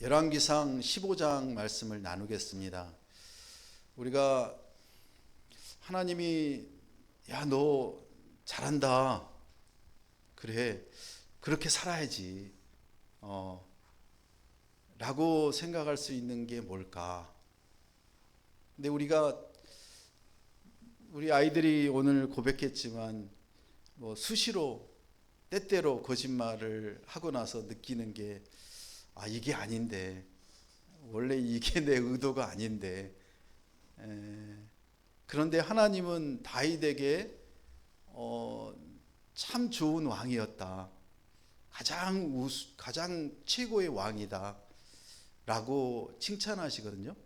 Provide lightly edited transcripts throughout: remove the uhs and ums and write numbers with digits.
열왕기상 15장 말씀을 나누겠습니다. 우리가 하나님이 야, 너 잘한다. 그래. 그렇게 살아야지. 라고 생각할 수 있는 게 뭘까? 근데 우리 아이들이 오늘 고백했지만 수시로 때때로 거짓말을 하고 나서 느끼는 게 이게 아닌데, 원래 이게 내 의도가 아닌데. 그런데 하나님은 다윗에게 참 좋은 왕이었다, 가장 최고의 왕이다 라고 칭찬하시거든요.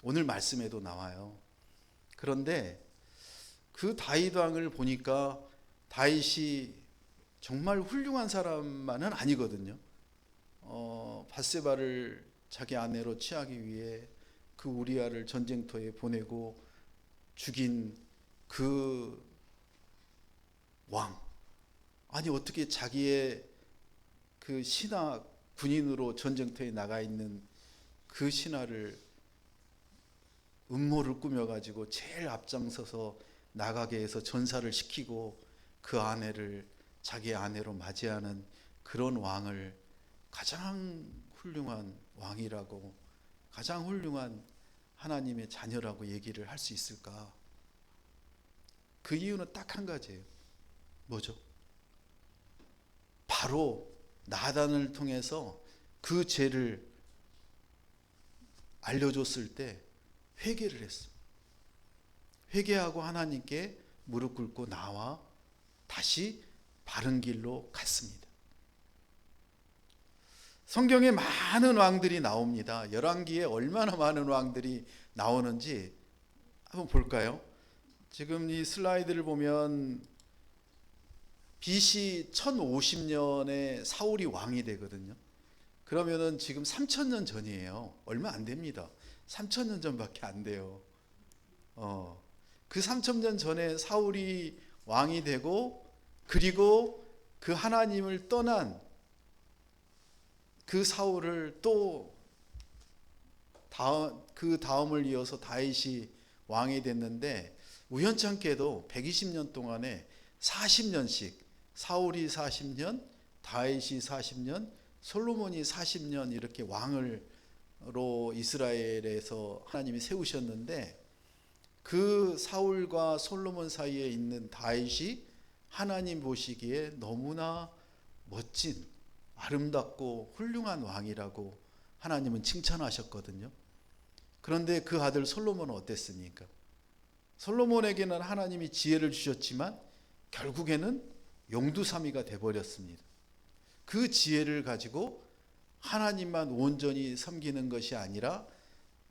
오늘 말씀에도 나와요. 그런데 그 다윗 왕을 보니까 다윗이 정말 훌륭한 사람만은 아니거든요. 밧세바를 자기 아내로 취하기 위해 그 우리아를 전쟁터에 보내고 죽인 그 왕. 아니, 어떻게 자기의 그 신하 군인으로 전쟁터에 나가 있는 그 신하를 음모를 꾸며가지고 제일 앞장서서 나가게 해서 전사를 시키고 그 아내를 자기의 아내로 맞이하는 그런 왕을 가장 훌륭한 왕이라고, 가장 훌륭한 하나님의 자녀라고 얘기를 할 수 있을까? 그 이유는 딱 한 가지예요. 뭐죠? 바로 나단을 통해서 그 죄를 알려줬을 때 회개를 했어. 회개하고 하나님께 무릎 꿇고 나와 다시 바른 길로 갔습니다. 성경에 많은 왕들이 나옵니다. 열왕기에 얼마나 많은 왕들이 나오는지 한번 볼까요? 지금 이 슬라이드를 보면 BC 1050년에 사울이 왕이 되거든요. 그러면은 지금 3000년 전이에요. 얼마 안 됩니다. 3000년 전밖에 안 돼요. 그 3000년 전에 사울이 왕이 되고, 그리고 그 하나님을 떠난 그 사울을 또 그 다음을 이어서 다윗이 왕이 됐는데, 우연찮게도 120년 동안에 40년씩, 사울이 40년, 다윗이 40년, 솔로몬이 40년 이렇게 왕으로 이스라엘에서 하나님이 세우셨는데, 그 사울과 솔로몬 사이에 있는 다윗이 하나님 보시기에 너무나 멋진, 아름답고 훌륭한 왕이라고 하나님은 칭찬하셨거든요. 그런데 그 아들 솔로몬은 어땠습니까? 솔로몬에게는 하나님이 지혜를 주셨지만 결국에는 용두사미가 돼버렸습니다. 그 지혜를 가지고 하나님만 온전히 섬기는 것이 아니라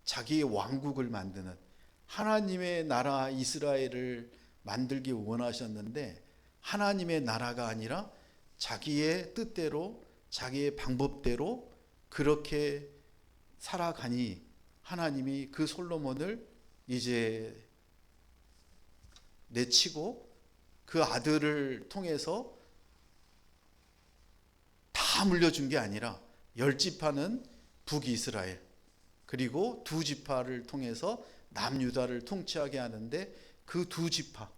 자기의 왕국을 만드는, 하나님의 나라 이스라엘을 만들기 원하셨는데 하나님의 나라가 아니라 자기의 뜻대로, 자기의 방법대로 그렇게 살아가니 하나님이 그 솔로몬을 이제 내치고 그 아들을 통해서 다 물려준 게 아니라 10지파는 북이스라엘, 그리고 2지파를 통해서 남유다를 통치하게 하는데, 그 2지파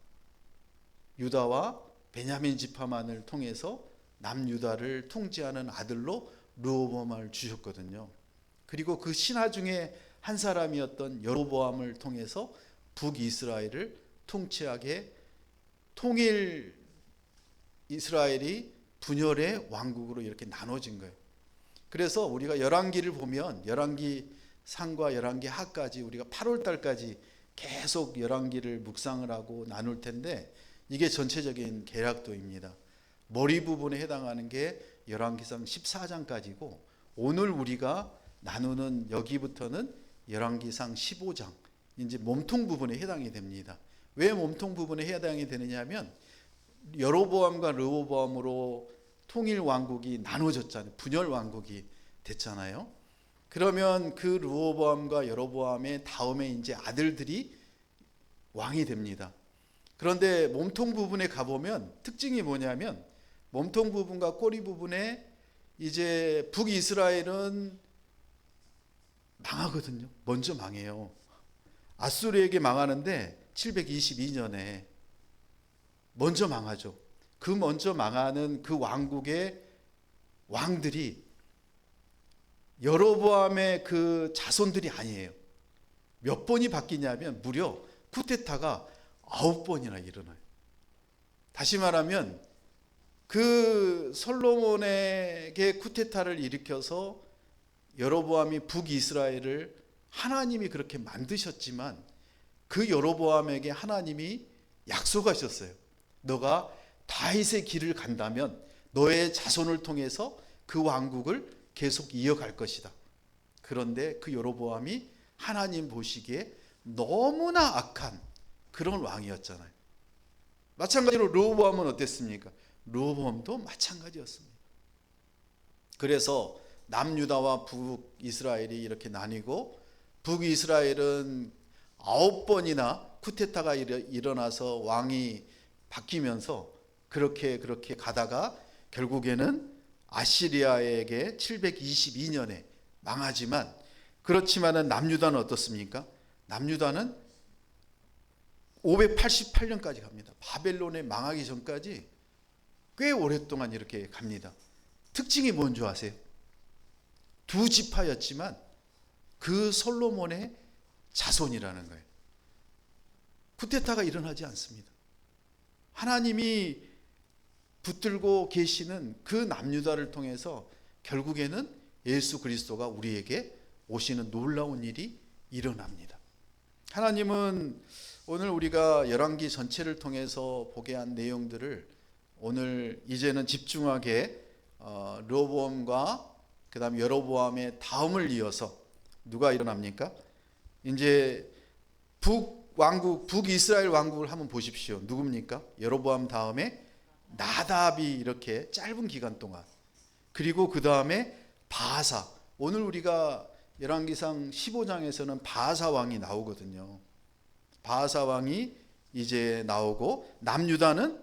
유다와 베냐민 지파만을 통해서 남유다를 통치하는 아들로 르호보암을 주셨거든요. 그리고 그 신하 중에 한 사람이었던 여로보암을 통해서 북이스라엘을 통치하게, 통일 이스라엘이 분열의 왕국으로 이렇게 나눠진 거예요. 그래서 우리가 열왕기를 보면 열왕기 상과 열왕기 하까지 우리가 8월 달까지 계속 열왕기를 묵상을 하고 나눌 텐데, 이게 전체적인 계략도입니다. 머리 부분에 해당하는 게 열왕기상 14장까지고, 오늘 우리가 나누는 여기부터는 열왕기상 15장, 이제 몸통 부분에 해당이 됩니다. 왜 몸통 부분에 해당이 되느냐 하면, 여로보암과 르호보암으로 통일 왕국이 나눠졌잖아요. 분열 왕국이 됐잖아요. 그러면 그 르호보암과 여로보암의 다음에 이제 아들들이 왕이 됩니다. 그런데 몸통 부분에 가보면 특징이 뭐냐면, 몸통 부분과 꼬리 부분에 이제 북이스라엘은 망하거든요. 먼저 망해요. 아수르에게 망하는데 722년에 먼저 망하죠. 그 먼저 망하는 그 왕국의 왕들이 여로보암의 그 자손들이 아니에요. 몇 번이 바뀌냐면 무려 쿠데타가 9번이나 일어나요. 다시 말하면 그 솔로몬에게 쿠데타를 일으켜서 여로보암이 북이스라엘을 하나님이 그렇게 만드셨지만 그 여로보암에게 하나님이 약속하셨어요. 너가 다윗의 길을 간다면 너의 자손을 통해서 그 왕국을 계속 이어갈 것이다. 그런데 그 여로보암이 하나님 보시기에 너무나 악한 그런 왕이었잖아요. 마찬가지로 르호보암은 어땠습니까? 르호보암도 마찬가지였습니다. 그래서 남유다와 북이스라엘이 이렇게 나뉘고 북이스라엘은 9번이나 쿠데타가 일어나서 왕이 바뀌면서 그렇게 가다가 결국에는 아시리아에게 722년에 망하지만, 그렇지만은 남유다는 어떻습니까? 남유다는 588년까지 갑니다. 바벨론에 망하기 전까지 꽤 오랫동안 이렇게 갑니다. 특징이 뭔지 아세요? 두 지파였지만 그 솔로몬의 자손이라는 거예요. 쿠데타가 일어나지 않습니다. 하나님이 붙들고 계시는 그 남유다를 통해서 결국에는 예수 그리스도가 우리에게 오시는 놀라운 일이 일어납니다. 하나님은 오늘 우리가 열왕기 전체를 통해서 보게 한 내용들을 오늘 이제는 집중하게 르호보암과 그 다음 여로보암의 다음을 이어서 누가 일어납니까? 이제 북이스라엘 왕국을 한번 보십시오. 누굽니까? 여로보암 다음에 나답이 이렇게 짧은 기간 동안, 그리고 그 다음에 바하사. 오늘 우리가 열왕기상 15장에서는 바하사 왕이 나오거든요. 바하사 왕이 이제 나오고, 남유다는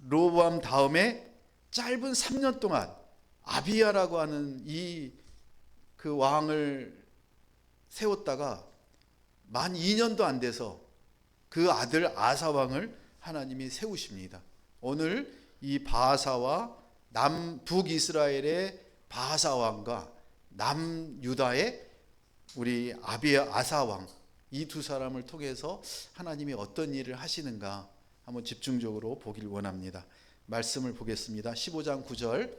르호보암 다음에 짧은 3년 동안 아비야라고 하는 이 그 왕을 세웠다가 만 2년도 안 돼서 그 아들 아사 왕을 하나님이 세우십니다. 오늘 이 바하사와 북이스라엘의 바하사 왕과 남유다의 우리 아비야 아사 왕, 이 두 사람을 통해서 하나님이 어떤 일을 하시는가 한번 집중적으로 보길 원합니다. 말씀을 보겠습니다. 15장 9절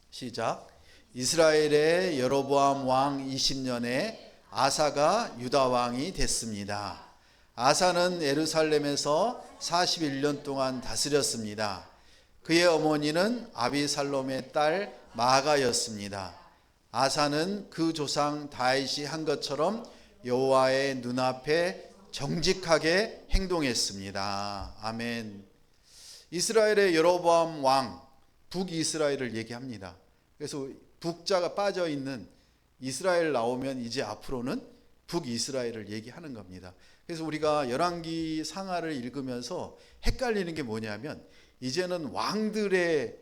시작. 이스라엘의 여로보암 왕 20년에 아사가 유다 왕이 됐습니다. 아사는 예루살렘에서 41년 동안 다스렸습니다. 그의 어머니는 아비살롬의 딸 마아가였습니다. 아사는 그 조상 다윗이 한 것처럼 여호와의 눈앞에 정직하게 행동했습니다. 아멘. 이스라엘의 여로보암 왕, 북이스라엘을 얘기합니다. 그래서 북자가 빠져 있는 이스라엘 나오면 이제 앞으로는 북이스라엘을 얘기하는 겁니다. 그래서 우리가 열왕기 상하를 읽으면서 헷갈리는 게 뭐냐면, 이제는 왕들의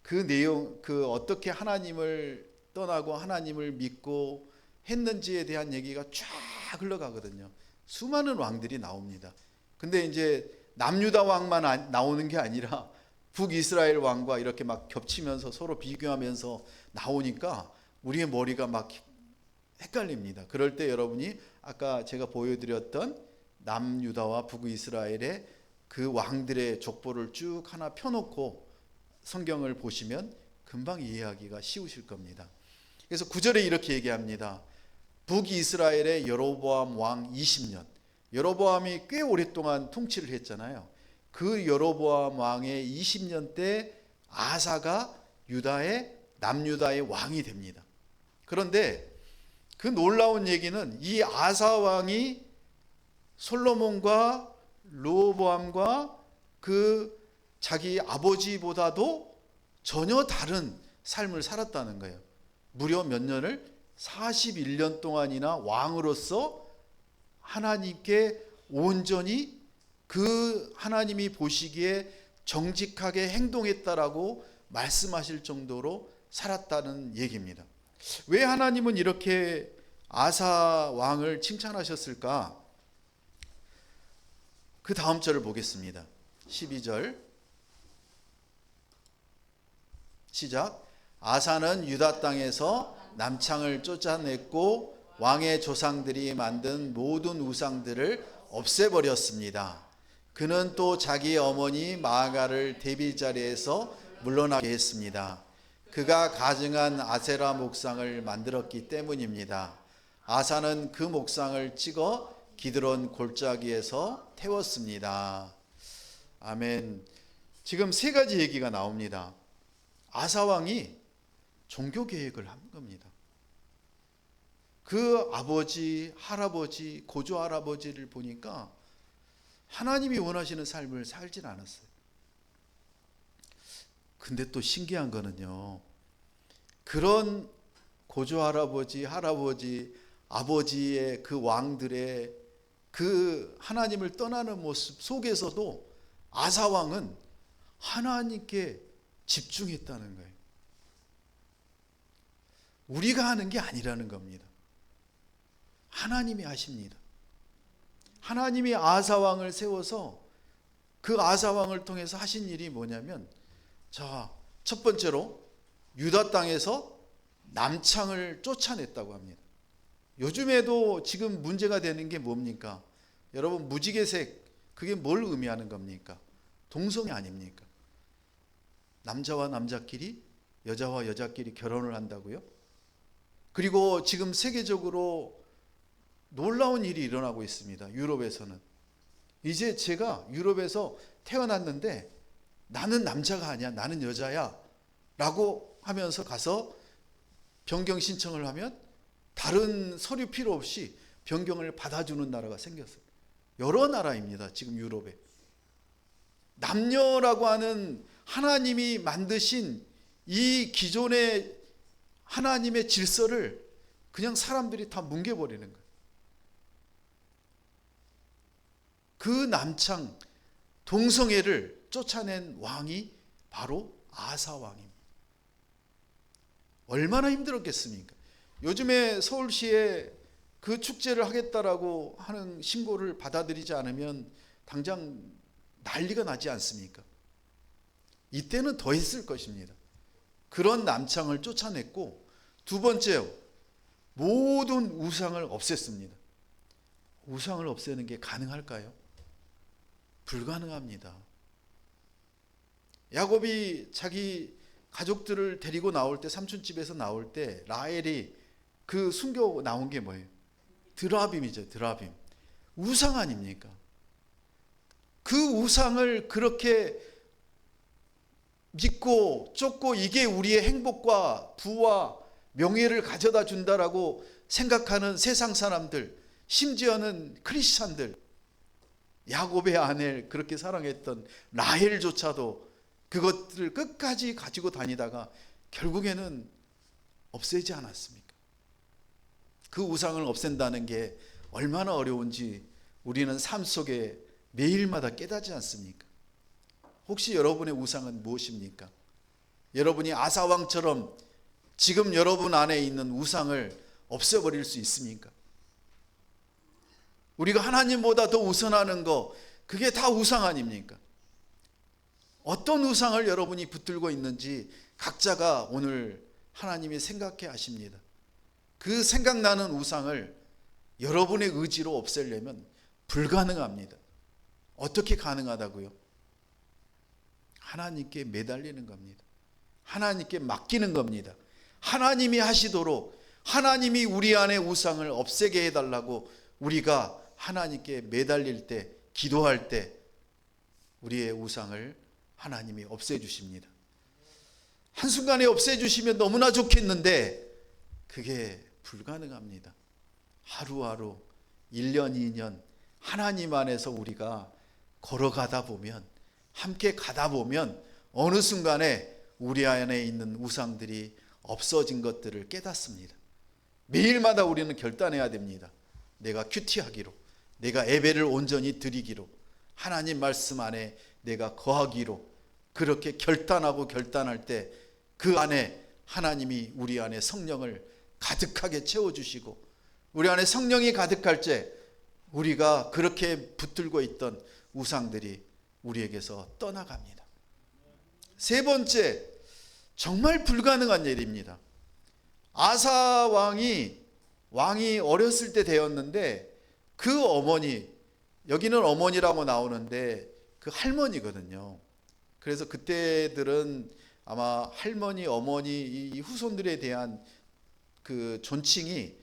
그 내용, 그 어떻게 하나님을 떠나고 하나님을 믿고 했는지에 대한 얘기가 쫙 흘러가거든요. 수많은 왕들이 나옵니다. 근데 이제 남유다 왕만 나오는 게 아니라 북이스라엘 왕과 이렇게 막 겹치면서 서로 비교하면서 나오니까 우리의 머리가 막 헷갈립니다. 그럴 때 여러분이 아까 제가 보여드렸던 남유다와 북이스라엘의 그 왕들의 족보를 쭉 하나 펴놓고 성경을 보시면 금방 이해하기가 쉬우실 겁니다. 그래서 9절에 이렇게 얘기합니다. 북이스라엘의 여로보암 왕 20년. 여로보암이 꽤 오랫동안 통치를 했잖아요. 그 여로보암 왕의 20년 때 아사가 남유다의 왕이 됩니다. 그런데 그 놀라운 얘기는 이 아사 왕이 솔로몬과 르호보암과 그 자기 아버지보다도 전혀 다른 삶을 살았다는 거예요. 무려 몇 년을 41년 동안이나 왕으로서 하나님께 온전히 그 하나님이 보시기에 정직하게 행동했다라고 말씀하실 정도로 살았다는 얘기입니다. 왜 하나님은 이렇게 아사 왕을 칭찬하셨을까? 그 다음 절을 보겠습니다. 12절 시작. 아사는 유다 땅에서 남창을 쫓아냈고 왕의 조상들이 만든 모든 우상들을 없애버렸습니다. 그는 또 자기 어머니 마아가를 대비 자리에서 물러나게 했습니다. 그가 가증한 아세라 목상을 만들었기 때문입니다. 아사는 그 목상을 찍어 기드론 골짜기에서 태웠습니다. 아멘. 지금 세 가지 얘기가 나옵니다. 아사 왕이 종교 계획을 한 겁니다. 그 아버지, 할아버지, 고조 할아버지를 보니까 하나님이 원하시는 삶을 살진 않았어요. 근데 또 신기한 거는요, 그런 고조 할아버지, 할아버지, 아버지의 그 왕들의 그 하나님을 떠나는 모습 속에서도 아사 왕은 하나님께 집중했다는 거예요. 우리가 하는 게 아니라는 겁니다. 하나님이 하십니다. 하나님이 아사 왕을 세워서 그 아사 왕을 통해서 하신 일이 뭐냐면, 자, 첫 번째로 유다 땅에서 남창을 쫓아냈다고 합니다. 요즘에도 지금 문제가 되는 게 뭡니까? 여러분, 무지개색, 그게 뭘 의미하는 겁니까? 동성애 아닙니까? 남자와 남자끼리, 여자와 여자끼리 결혼을 한다고요? 그리고 지금 세계적으로 놀라운 일이 일어나고 있습니다. 유럽에서는. 이제 제가 유럽에서 태어났는데 나는 남자가 아니야, 나는 여자야 라고 하면서 가서 변경 신청을 하면 다른 서류 필요 없이 변경을 받아주는 나라가 생겼어요. 여러 나라입니다. 지금 유럽에. 남녀라고 하는 하나님이 만드신 이 기존의 하나님의 질서를 그냥 사람들이 다 뭉개버리는 거예요. 그 남창 동성애를 쫓아낸 왕이 바로 아사 왕입니다. 얼마나 힘들었겠습니까? 요즘에 서울시에 그 축제를 하겠다라고 하는 신고를 받아들이지 않으면 당장 난리가 나지 않습니까? 이때는 더 했을 것입니다. 그런 남창을 쫓아냈고, 두 번째요, 모든 우상을 없앴습니다. 우상을 없애는 게 가능할까요? 불가능합니다. 야곱이 자기 가족들을 데리고 나올 때, 삼촌집에서 나올 때 라헬이 그 숨겨 나온 게 뭐예요? 드라빔이죠. 드라빔. 우상 아닙니까? 그 우상을 그렇게 믿고 쫓고 이게 우리의 행복과 부와 명예를 가져다 준다라고 생각하는 세상 사람들, 심지어는 크리스찬들, 야곱의 아내를 그렇게 사랑했던 라헬조차도 그것들을 끝까지 가지고 다니다가 결국에는 없애지 않았습니까? 그 우상을 없앤다는 게 얼마나 어려운지 우리는 삶 속에 매일마다 깨닫지 않습니까? 혹시 여러분의 우상은 무엇입니까? 여러분이 아사왕처럼 지금 여러분 안에 있는 우상을 없애버릴 수 있습니까? 우리가 하나님보다 더 우선하는 거, 그게 다 우상 아닙니까? 어떤 우상을 여러분이 붙들고 있는지 각자가 오늘 하나님이 생각해 하십니다. 그 생각나는 우상을 여러분의 의지로 없애려면 불가능합니다. 어떻게 가능하다고요? 하나님께 매달리는 겁니다. 하나님께 맡기는 겁니다. 하나님이 하시도록, 하나님이 우리 안의 우상을 없애게 해달라고 우리가 하나님께 매달릴 때, 기도할 때 우리의 우상을 하나님이 없애주십니다. 한순간에 없애주시면 너무나 좋겠는데 그게 불가능합니다. 하루하루, 1년, 2년 하나님 안에서 우리가 걸어가다 보면, 함께 가다 보면 어느 순간에 우리 안에 있는 우상들이 없어진 것들을 깨닫습니다. 매일마다 우리는 결단해야 됩니다. 내가 큐티하기로, 내가 예배를 온전히 드리기로, 하나님 말씀 안에 내가 거하기로, 그렇게 결단하고 결단할 때 그 안에 하나님이 우리 안에 성령을 가득하게 채워주시고 우리 안에 성령이 가득할 때 우리가 그렇게 붙들고 있던 우상들이 우리에게서 떠나갑니다. 세 번째, 정말 불가능한 일입니다. 아사 왕이 어렸을 때 되었는데 그 어머니, 여기는 어머니라고 나오는데 그 할머니거든요. 그래서 그때들은 아마 할머니, 어머니 이 후손들에 대한 그 존칭이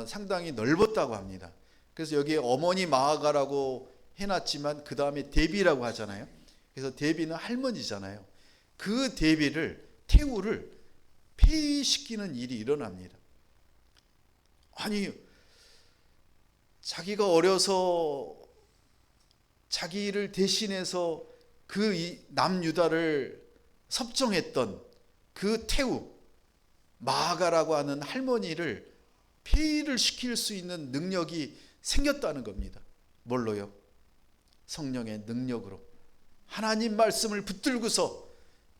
상당히 넓었다고 합니다. 그래서 여기에 어머니 마아가라고 해놨지만 그 다음에 데비라고 하잖아요. 그래서 데비는 할머니잖아요. 그 데비를, 태우를 폐위시키는 일이 일어납니다. 아니, 자기가 어려서 자기를 대신해서 그 남유다를 섭정했던 그 태우, 마아가라고 하는 할머니를 폐위를 시킬 수 있는 능력이 생겼다는 겁니다. 뭘로요? 성령의 능력으로. 하나님 말씀을 붙들고서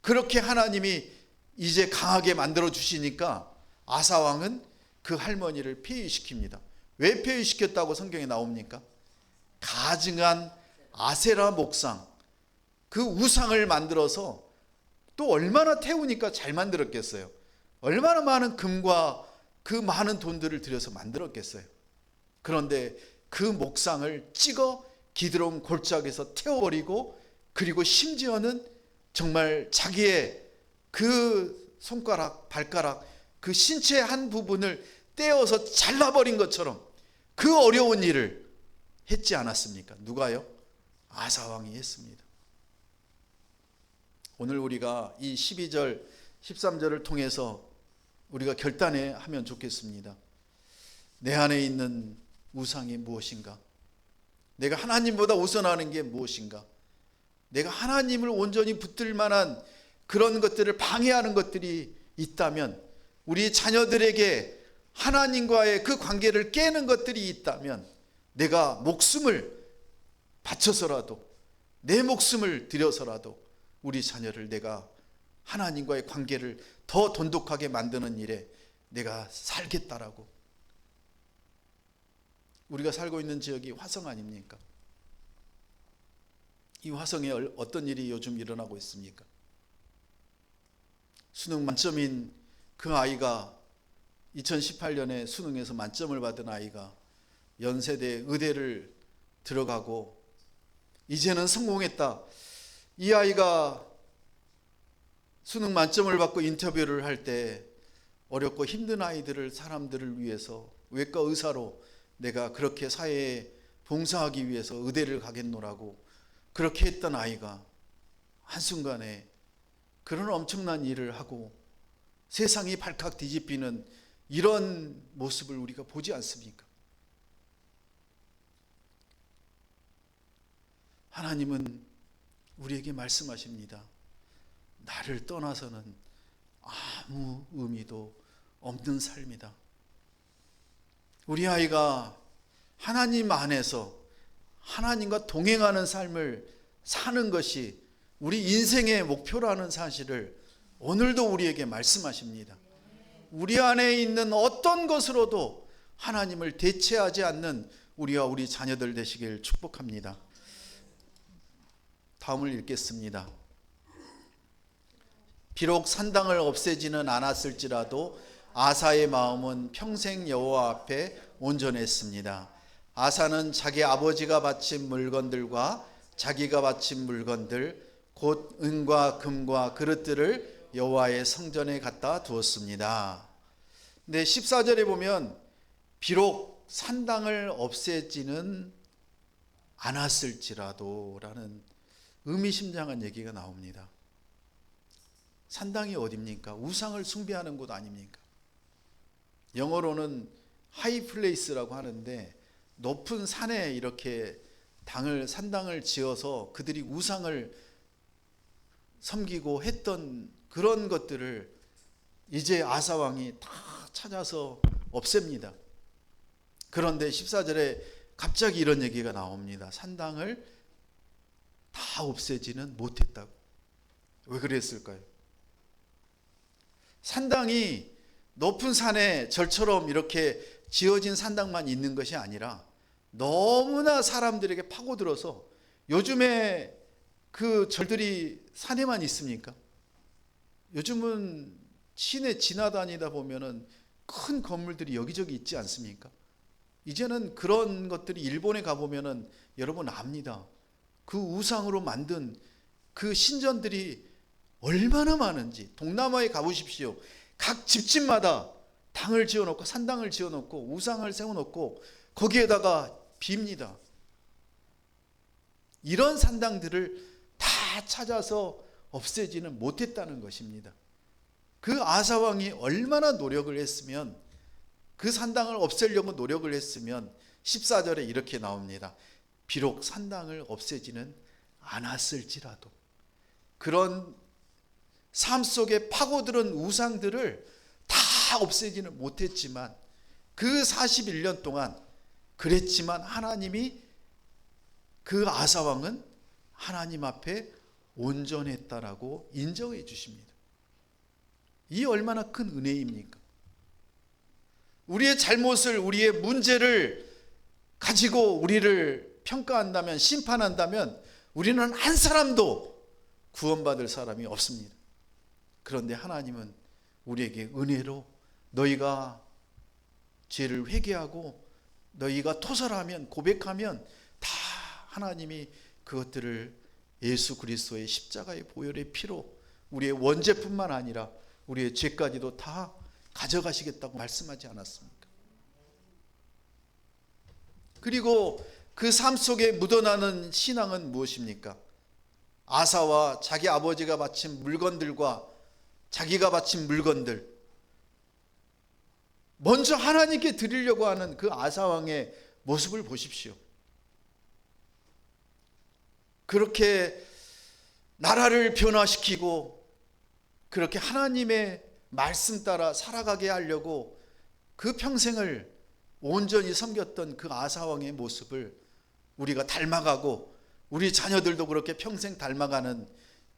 그렇게 하나님이 이제 강하게 만들어 주시니까 아사 왕은 그 할머니를 폐위시킵니다. 왜 폐위시켰다고 성경에 나옵니까? 가증한 아세라 목상, 그 우상을 만들어서 또 얼마나 태우니까 잘 만들었겠어요. 얼마나 많은 금과 그 많은 돈들을 들여서 만들었겠어요. 그런데 그 목상을 찍어 기드론 골짜기에서 태워버리고, 그리고 심지어는 정말 자기의 그 손가락, 발가락, 그 신체 한 부분을 떼어서 잘라버린 것처럼 그 어려운 일을 했지 않았습니까? 누가요? 아사 왕이 했습니다. 오늘 우리가 이 12절, 13절을 통해서 우리가 결단하면 좋겠습니다. 내 안에 있는 우상이 무엇인가? 내가 하나님보다 우선하는 게 무엇인가? 내가 하나님을 온전히 붙들 만한 그런 것들을 방해하는 것들이 있다면, 우리 자녀들에게 하나님과의 그 관계를 깨는 것들이 있다면, 내가 목숨을 바쳐서라도, 내 목숨을 들여서라도 우리 자녀를 내가 하나님과의 관계를 더 돈독하게 만드는 일에 내가 살겠다라고. 우리가 살고 있는 지역이 화성 아닙니까? 이 화성에 어떤 일이 요즘 일어나고 있습니까? 수능 만점인 그 아이가, 2018년에 수능에서 만점을 받은 아이가 연세대 의대를 들어가고 이제는 성공했다. 이 아이가 수능 만점을 받고 인터뷰를 할 때 어렵고 힘든 아이들을, 사람들을 위해서 외과 의사로 내가 그렇게 사회에 봉사하기 위해서 의대를 가겠노라고 그렇게 했던 아이가 한순간에 그런 엄청난 일을 하고 세상이 발칵 뒤집히는 이런 모습을 우리가 보지 않습니까? 하나님은 우리에게 말씀하십니다. 나를 떠나서는 아무 의미도 없는 삶이다. 우리 아이가 하나님 안에서 하나님과 동행하는 삶을 사는 것이 우리 인생의 목표라는 사실을 오늘도 우리에게 말씀하십니다. 우리 안에 있는 어떤 것으로도 하나님을 대체하지 않는 우리와 우리 자녀들 되시길 축복합니다. 다음을 읽겠습니다. 비록 산당을 없애지는 않았을지라도 아사의 마음은 평생 여호와 앞에 온전했습니다. 아사는 자기 아버지가 바친 물건들과 자기가 바친 물건들, 곧 은과 금과 그릇들을 여호와의 성전에 갖다 두었습니다. 근데 14절에 보면 비록 산당을 없애지는 않았을지라도 라는 의미심장한 얘기가 나옵니다. 산당이 어디입니까? 우상을 숭배하는 곳 아닙니까? 영어로는 하이 플레이스라고 하는데 높은 산에 이렇게 산당을 지어서 그들이 우상을 섬기고 했던 그런 것들을 이제 아사 왕이 다 찾아서 없앱니다. 그런데 14절에 갑자기 이런 얘기가 나옵니다. 산당을 다 없애지는 못했다고. 왜 그랬을까요? 산당이 높은 산에 절처럼 이렇게 지어진 산당만 있는 것이 아니라 너무나 사람들에게 파고들어서, 요즘에 그 절들이 산에만 있습니까? 요즘은 시내 지나다니다 보면은 큰 건물들이 여기저기 있지 않습니까? 이제는 그런 것들이 일본에 가보면은 여러분 압니다. 그 우상으로 만든 그 신전들이 얼마나 많은지. 동남아에 가보십시오. 각 집집마다 당을 지어놓고, 산당을 지어놓고, 우상을 세워놓고 거기에다가 빕니다. 이런 산당들을 다 찾아서 없애지는 못했다는 것입니다. 그 아사왕이 얼마나 노력을 했으면, 그 산당을 없애려고 노력을 했으면 14절에 이렇게 나옵니다. 비록 산당을 없애지는 않았을지라도. 그런 삶 속에 파고들은 우상들을 다 없애지는 못했지만, 그 41년 동안 그랬지만 하나님이, 그 아사왕은 하나님 앞에 온전했다라고 인정해 주십니다. 이 얼마나 큰 은혜입니까? 우리의 잘못을, 우리의 문제를 가지고 우리를 평가한다면, 심판한다면 우리는 한 사람도 구원받을 사람이 없습니다. 그런데 하나님은 우리에게 은혜로, 너희가 죄를 회개하고 너희가 토설하면, 고백하면 다 하나님이 그것들을 예수 그리스도의 십자가의 보혈의 피로 우리의 원죄뿐만 아니라 우리의 죄까지도 다 가져가시겠다고 말씀하지 않았습니까? 그리고 그 삶 속에 묻어나는 신앙은 무엇입니까? 아사와 자기 아버지가 바친 물건들과 자기가 바친 물건들, 먼저 하나님께 드리려고 하는 그 아사왕의 모습을 보십시오. 그렇게 나라를 변화시키고 그렇게 하나님의 말씀 따라 살아가게 하려고 그 평생을 온전히 섬겼던 그 아사왕의 모습을 우리가 닮아가고, 우리 자녀들도 그렇게 평생 닮아가는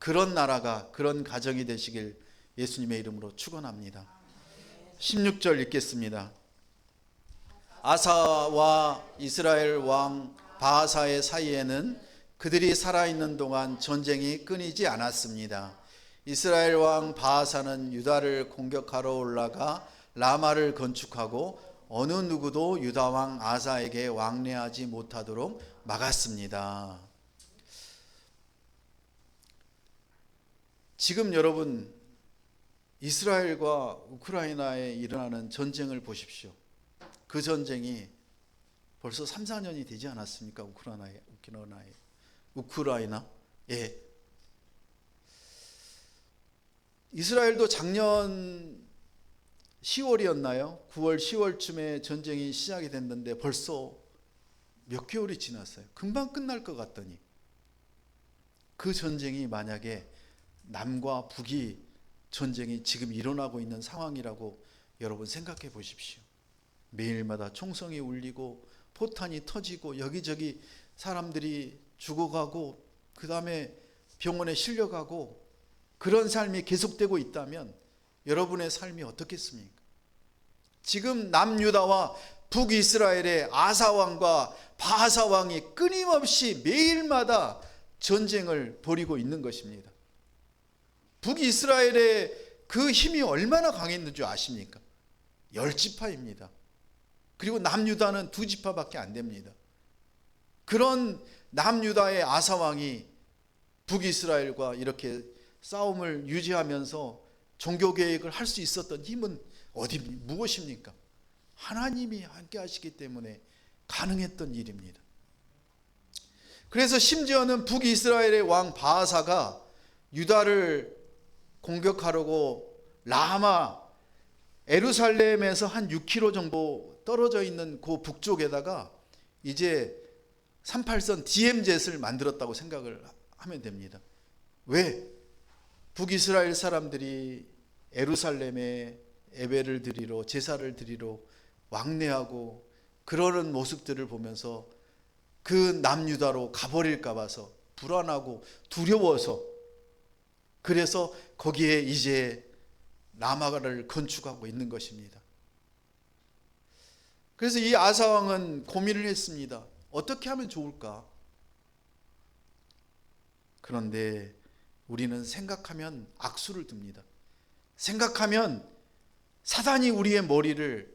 그런 나라가, 그런 가정이 되시길 예수님의 이름으로 축원합니다. 16절 읽겠습니다. 아사와 이스라엘 왕 바하사의 사이에는 그들이 살아있는 동안 전쟁이 끊이지 않았습니다. 이스라엘 왕 바하사는 유다를 공격하러 올라가 라마를 건축하고 어느 누구도 유다 왕 아사에게 왕래하지 못하도록 막았습니다. 지금 여러분, 이스라엘과 우크라이나에 일어나는 전쟁을 보십시오. 그 전쟁이 벌써 3, 4년이 되지 않았습니까? 우크라이나에. 이스라엘도 작년 10월이었나요? 9월, 10월쯤에 전쟁이 시작이 됐는데 벌써 몇 개월이 지났어요. 금방 끝날 것 같더니, 그 전쟁이 만약에 남과 북이 전쟁이 지금 일어나고 있는 상황이라고 여러분 생각해 보십시오. 매일마다 총성이 울리고 포탄이 터지고 여기저기 사람들이 죽어가고 그 다음에 병원에 실려가고, 그런 삶이 계속되고 있다면 여러분의 삶이 어떻겠습니까? 지금 남유다와 북이스라엘의 아사왕과 바하사왕이 끊임없이 매일마다 전쟁을 벌이고 있는 것입니다. 북이스라엘의 그 힘이 얼마나 강했는 줄 아십니까? 10지파입니다. 그리고 남유다는 2지파밖에 안 됩니다. 그런 남유다의 아사왕이 북이스라엘과 이렇게 싸움을 유지하면서 종교개혁을 할 수 있었던 힘은 무엇입니까? 하나님이 함께 하시기 때문에 가능했던 일입니다. 그래서 심지어는 북이스라엘의 왕 바하사가 유다를 공격하려고 라마, 예루살렘에서 한 6km 정도 떨어져 있는 그 북쪽에다가 이제 38선 DMZ를 만들었다고 생각을 하면 됩니다. 왜? 북이스라엘 사람들이 예루살렘에 예배를 드리러, 제사를 드리러 왕래하고 그러는 모습들을 보면서 그 남유다로 가버릴까 봐서 불안하고 두려워서, 그래서 거기에 이제 라마를 건축하고 있는 것입니다. 그래서 이 아사 왕은 고민을 했습니다. 어떻게 하면 좋을까? 그런데 우리는 생각하면 악수를 둡니다. 생각하면 사단이 우리의 머리를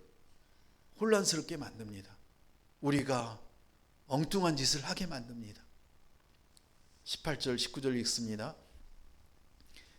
혼란스럽게 만듭니다. 우리가 엉뚱한 짓을 하게 만듭니다. 18절 19절 읽습니다.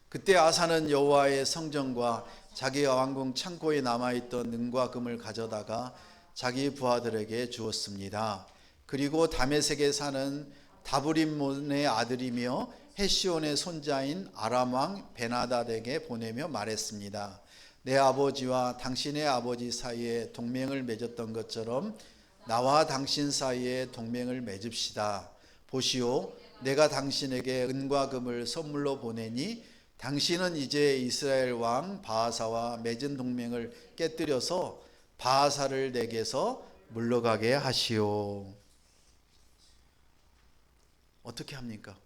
그때 아사는 여호와의 성전과 자기가 왕궁 창고에 남아있던 은과 금을 가져다가 자기 부하들에게 주었습니다. 그리고 다메섹에 사는 다브림몬의 아들이며 헤시온의 손자인 아람 왕 베나닷에게 보내며 말했습니다. 내 아버지와 당신의 아버지 사이에 동맹을 맺었던 것처럼 나와 당신 사이에 동맹을 맺읍시다. 보시오, 내가 당신에게 은과 금을 선물로 보내니 당신은 이제 이스라엘 왕 바하사와 맺은 동맹을 깨뜨려서 바하사를 내게서 물러가게 하시오. 어떻게 합니까?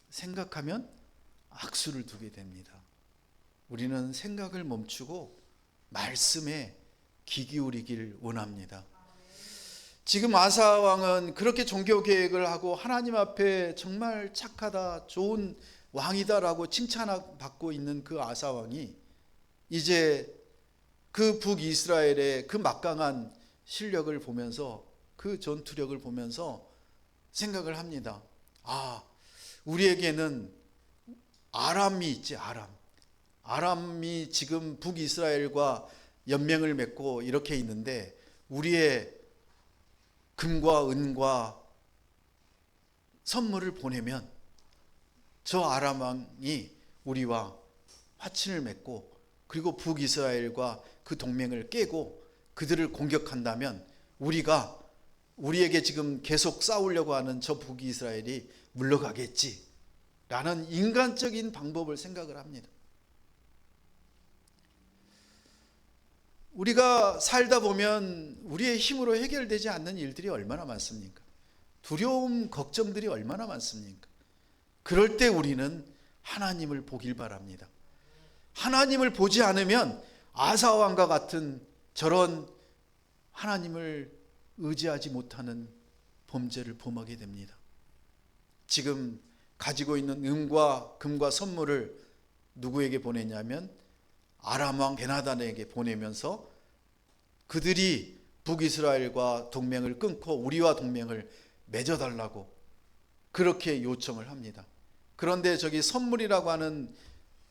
생각하면 악수를 두게 됩니다. 우리는 생각을 멈추고 말씀에 귀 기울이길 원합니다. 지금 아사 왕은 그렇게 종교 계획을 하고 하나님 앞에 정말 착하다, 좋은 왕이다라고 칭찬받고 있는 그 아사 왕이 이제 그 북이스라엘의 그 막강한 실력을 보면서, 그 전투력을 보면서 생각을 합니다. 우리에게는 아람이 있지. 아람이 지금 북이스라엘과 연맹을 맺고 이렇게 있는데, 우리의 금과 은과 선물을 보내면 저 아람 왕이 우리와 화친을 맺고, 그리고 북이스라엘과 그 동맹을 깨고 그들을 공격한다면 우리에게 지금 계속 싸우려고 하는 저 북이스라엘이 물러가겠지 라는 인간적인 방법을 생각을 합니다. 우리가 살다 보면 우리의 힘으로 해결되지 않는 일들이 얼마나 많습니까? 두려움, 걱정들이 얼마나 많습니까? 그럴 때 우리는 하나님을 보길 바랍니다. 하나님을 보지 않으면 아사왕과 같은 저런 하나님을 의지하지 못하는 범죄를 범하게 됩니다. 지금 가지고 있는 은과 금과 선물을 누구에게 보냈냐면 아람 왕 베나닷에게 보내면서 그들이 북이스라엘과 동맹을 끊고 우리와 동맹을 맺어달라고 그렇게 요청을 합니다. 그런데 저기 선물이라고 하는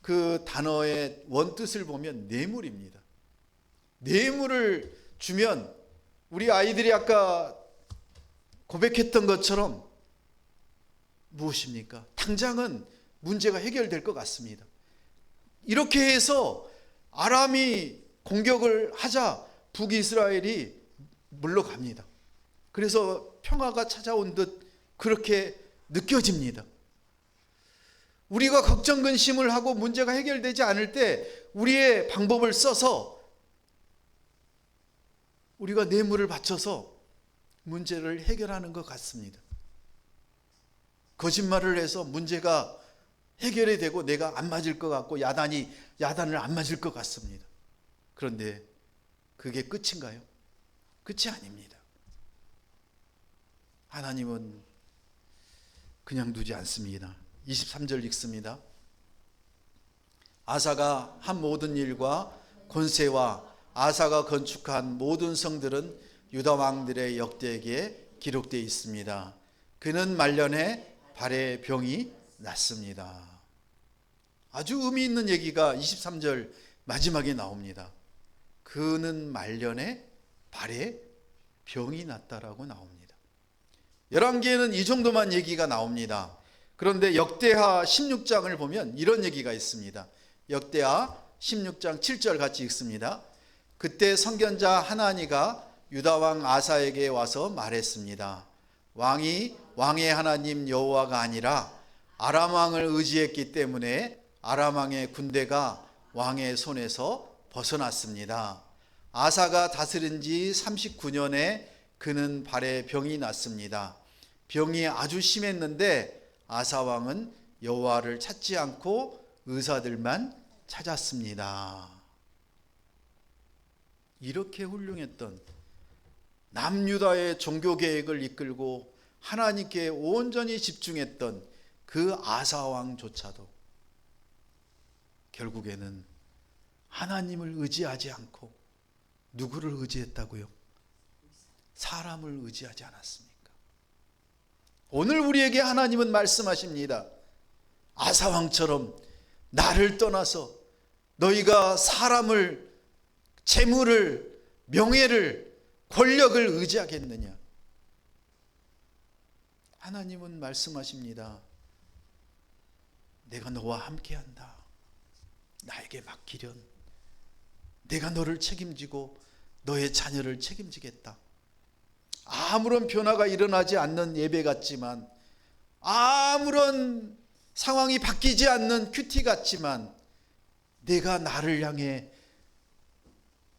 그 단어의 원뜻을 보면 뇌물입니다. 뇌물을 주면 우리 아이들이 아까 고백했던 것처럼 무엇입니까? 당장은 문제가 해결될 것 같습니다. 이렇게 해서 아람이 공격을 하자 북이스라엘이 물러갑니다. 그래서 평화가 찾아온 듯 그렇게 느껴집니다. 우리가 걱정 근심을 하고 문제가 해결되지 않을 때 우리의 방법을 써서 우리가 뇌물을 바쳐서 문제를 해결하는 것 같습니다. 거짓말을 해서 문제가 해결이 되고 내가 안 맞을 것 같고 야단을 안 맞을 것 같습니다. 그런데 그게 끝인가요? 끝이 아닙니다. 하나님은 그냥 두지 않습니다. 23절 읽습니다. 아사가 한 모든 일과 권세와 아사가 건축한 모든 성들은 유다 왕들의 역대기에 기록되어 있습니다. 그는 말년에 발에 병이 났습니다. 아주 의미 있는 얘기가 23절 마지막에 나옵니다. 그는 말년에 발에 병이 났다라고 나옵니다. 열왕기에는 이 정도만 얘기가 나옵니다. 그런데 역대하 16장을 보면 이런 얘기가 있습니다. 역대하 16장 7절 같이 읽습니다. 그때 선견자 하나니가 유다 왕 아사에게 와서 말했습니다. 왕이 왕의 하나님 여호와가 아니라 아람 왕을 의지했기 때문에 아람 왕의 군대가 왕의 손에서 벗어났습니다. 아사가 다스린 지 39년에 그는 발에 병이 났습니다. 병이 아주 심했는데 아사 왕은 여호와를 찾지 않고 의사들만 찾았습니다. 이렇게 훌륭했던 남유다의 종교개혁을 이끌고 하나님께 온전히 집중했던 그 아사왕조차도 결국에는 하나님을 의지하지 않고 누구를 의지했다고요? 사람을 의지하지 않았습니까? 오늘 우리에게 하나님은 말씀하십니다. 아사왕처럼 나를 떠나서 너희가 사람을, 재물을, 명예를, 권력을 의지하겠느냐? 하나님은 말씀하십니다. 내가 너와 함께한다. 나에게 맡기련. 내가 너를 책임지고 너의 자녀를 책임지겠다. 아무런 변화가 일어나지 않는 예배 같지만, 아무런 상황이 바뀌지 않는 큐티 같지만, 내가 나를 향해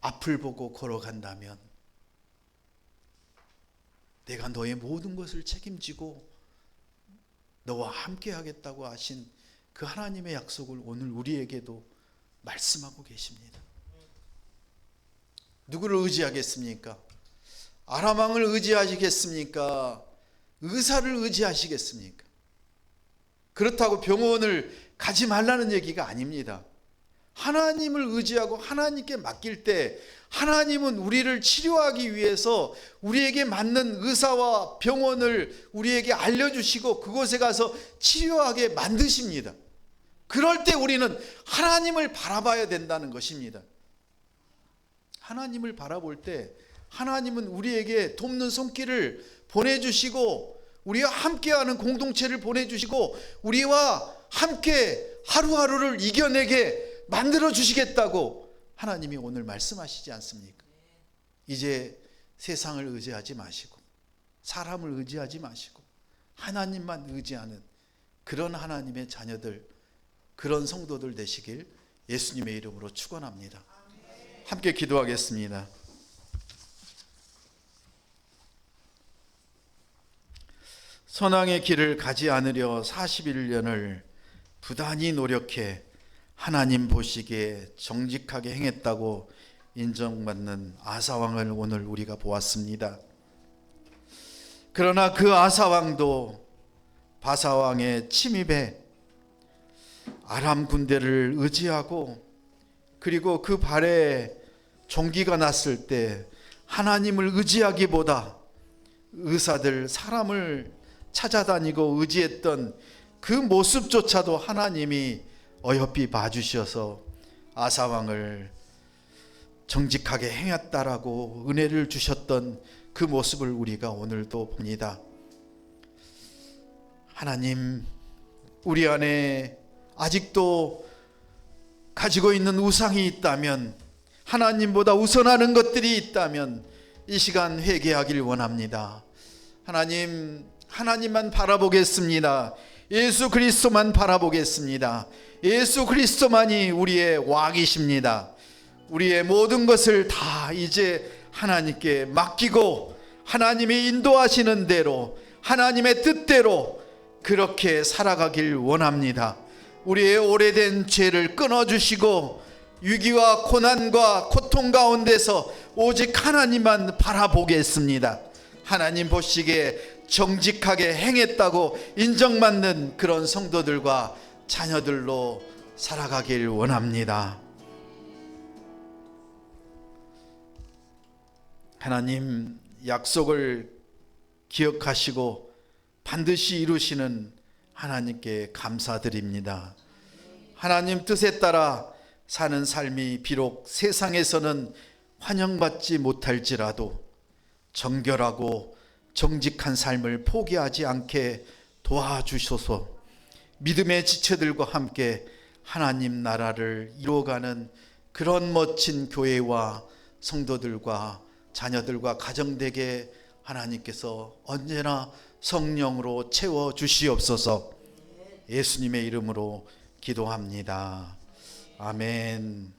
앞을 보고 걸어간다면 내가 너의 모든 것을 책임지고 너와 함께 하겠다고 하신 그 하나님의 약속을 오늘 우리에게도 말씀하고 계십니다. 누구를 의지하겠습니까? 아람왕을 의지하시겠습니까? 의사를 의지하시겠습니까? 그렇다고 병원을 가지 말라는 얘기가 아닙니다. 하나님을 의지하고 하나님께 맡길 때 하나님은 우리를 치료하기 위해서 우리에게 맞는 의사와 병원을 우리에게 알려주시고 그곳에 가서 치료하게 만드십니다. 그럴 때 우리는 하나님을 바라봐야 된다는 것입니다. 하나님을 바라볼 때 하나님은 우리에게 돕는 손길을 보내주시고 우리와 함께하는 공동체를 보내주시고 우리와 함께 하루하루를 이겨내게 만들어 주시겠다고 하나님이 오늘 말씀하시지 않습니까? 이제 세상을 의지하지 마시고 사람을 의지하지 마시고 하나님만 의지하는 그런 하나님의 자녀들, 그런 성도들 되시길 예수님의 이름으로 축원합니다. 함께 기도하겠습니다. 선왕의 길을 가지 않으려 41년을 부단히 노력해 하나님 보시기에 정직하게 행했다고 인정받는 아사왕을 오늘 우리가 보았습니다. 그러나 그 아사왕도 바사왕의 침입에 아람 군대를 의지하고 그리고 그 발에 종기가 났을 때 하나님을 의지하기보다 의사들, 사람을 찾아다니고 의지했던 그 모습조차도 하나님이 어여삐 봐주셔서 아사왕을 정직하게 행했다라고 은혜를 주셨던 그 모습을 우리가 오늘도 봅니다. 하나님, 우리 안에 아직도 가지고 있는 우상이 있다면, 하나님보다 우선하는 것들이 있다면 이 시간 회개하길 원합니다. 하나님, 하나님만 바라보겠습니다. 예수 그리스도만 바라보겠습니다. 예수 그리스도만이 우리의 왕이십니다. 우리의 모든 것을 다 이제 하나님께 맡기고 하나님이 인도하시는 대로 하나님의 뜻대로 그렇게 살아가길 원합니다. 우리의 오래된 죄를 끊어주시고 위기와 고난과 고통 가운데서 오직 하나님만 바라보겠습니다. 하나님 보시기에 정직하게 행했다고 인정받는 그런 성도들과 자녀들로 살아가길 원합니다. 하나님, 약속을 기억하시고 반드시 이루시는 하나님께 감사드립니다. 하나님 뜻에 따라 사는 삶이 비록 세상에서는 환영받지 못할지라도 정결하고 정직한 삶을 포기하지 않게 도와주셔서 믿음의 지체들과 함께 하나님 나라를 이루어가는 그런 멋진 교회와 성도들과 자녀들과 가정되게 하나님께서 언제나 성령으로 채워주시옵소서. 예수님의 이름으로 기도합니다. 아멘.